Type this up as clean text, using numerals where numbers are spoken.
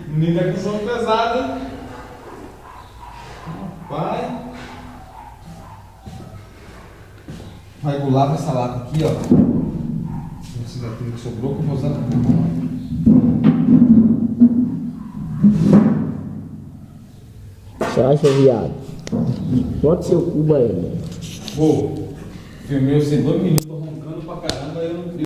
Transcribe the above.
O menino tá com sono pesado. Vai regular essa lata aqui, ó. Esse gatilho que sobrou que eu vou usar. Você acha, viado? Bota seu cubo aí. Pô, filmei você 2 minutos roncando pra